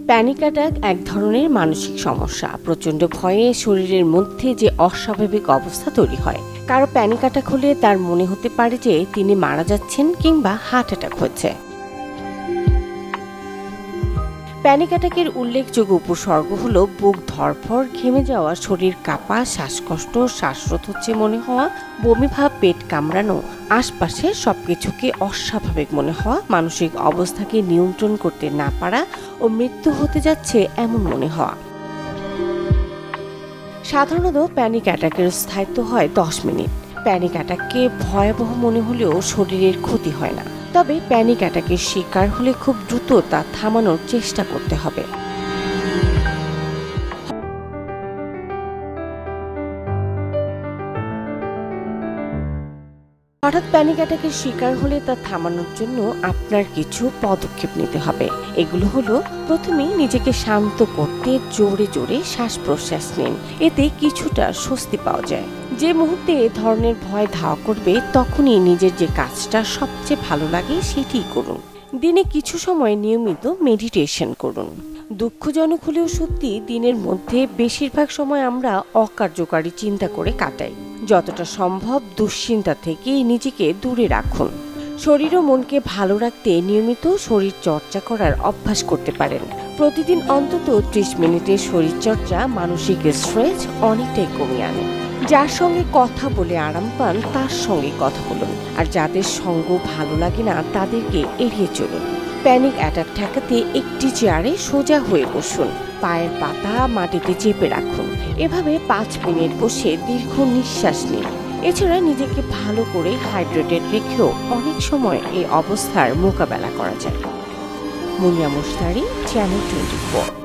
Panic attack এক ধরনের মানসিক সমস্যা। প্রচণ্ড ভয়ে শরীরের মধ্যে যে অস্বাভাবিক অবস্থা তৈরি হয়। কারো প্যানিক অ্যাটাক হলে তার মনে হতে পারে যে তিনি মারা যাচ্ছেন কিংবা হার্ট অ্যাটাক হচ্ছে। প্যানিক অ্যাটাকের উল্লেখযোগ্য উপসর্গ হলো বুক ধড়ফড়, ঘেমে যাওয়া, শরীর কাঁপা, শ্বাসকষ্ট, শ্বাসরোধ হচ্ছে মনে হওয়া, বমিভাব, পেট কামড়ানো, আশপাশে সবকিছুকে অস্বাভাবিক মনে হওয়া, মানসিক অবস্থাকে নিয়ন্ত্রণ করতে না পারা ও মৃত্যু হতে যাচ্ছে এমন মনে হওয়া। সাধারণত প্যানিক অ্যাটাকের স্থায়িত্ব হয় 10 মিনিট। প্যানিক অ্যাটাককে ভয়াবহ মনে হলেও শরীরের ক্ষতি হয় না। তবে প্যানিক অ্যাটাকের শিকার হলে খুব দ্রুত তা থামানোর চেষ্টা করতে হবে। হঠাৎ প্যানিক অ্যাটাকের শিকার হলে তা থামানোর জন্য আপনার কিছু পদক্ষেপ নিতে হবে। এগুলো হলো, প্রথমেই নিজেকে শান্ত করতে জোরে জোরে শ্বাস প্রশ্বাস নিন। এতে কিছুটা স্বস্তি পাওয়া যায়। যে মুহূর্তে এ ধরনের ভয় ধাওয়া করবে, তখনই নিজের যে কাজটা সবচেয়ে ভালো লাগে সেটিই করুন। দিনে কিছু সময় নিয়মিত মেডিটেশন করুন। দুঃখজনক হলেও সত্যি, দিনের মধ্যে বেশিরভাগ সময় আমরা অকার্যকারী চিন্তা করে কাটাই। যতটা সম্ভব দুশ্চিন্তা থেকে নিজেকে দূরে রাখুন। শরীর ও মনকে ভালো রাখতে নিয়মিত শরীর চর্চা করার অভ্যাস করতে পারেন। প্রতিদিন অন্তত 30 মিনিটের শরীরচর্চা মানসিক স্ট্রেস অনেকটাই কমিয়ে আনে। যার সঙ্গে কথা বলে আরাম পান তার সঙ্গে কথা বলুন, আর যাদের সঙ্গ ভালো লাগে না তাদেরকে এড়িয়ে চলুন। প্যানিক অ্যাটাক ঠেকাতে একটি চেয়ারে সোজা হয়ে বসুন, পায়ের পাতা মাটিতে চেপে রাখুন। এভাবে 5 মিনিট বসে দীর্ঘ নিঃশ্বাস নিন। এছাড়া নিজেকে ভালো করে হাইড্রেটেড রেখেও অনেক সময় এই অবস্থার মোকাবেলা করা যায়। মুনিয়া মুশতারি, চ্যানেল 24।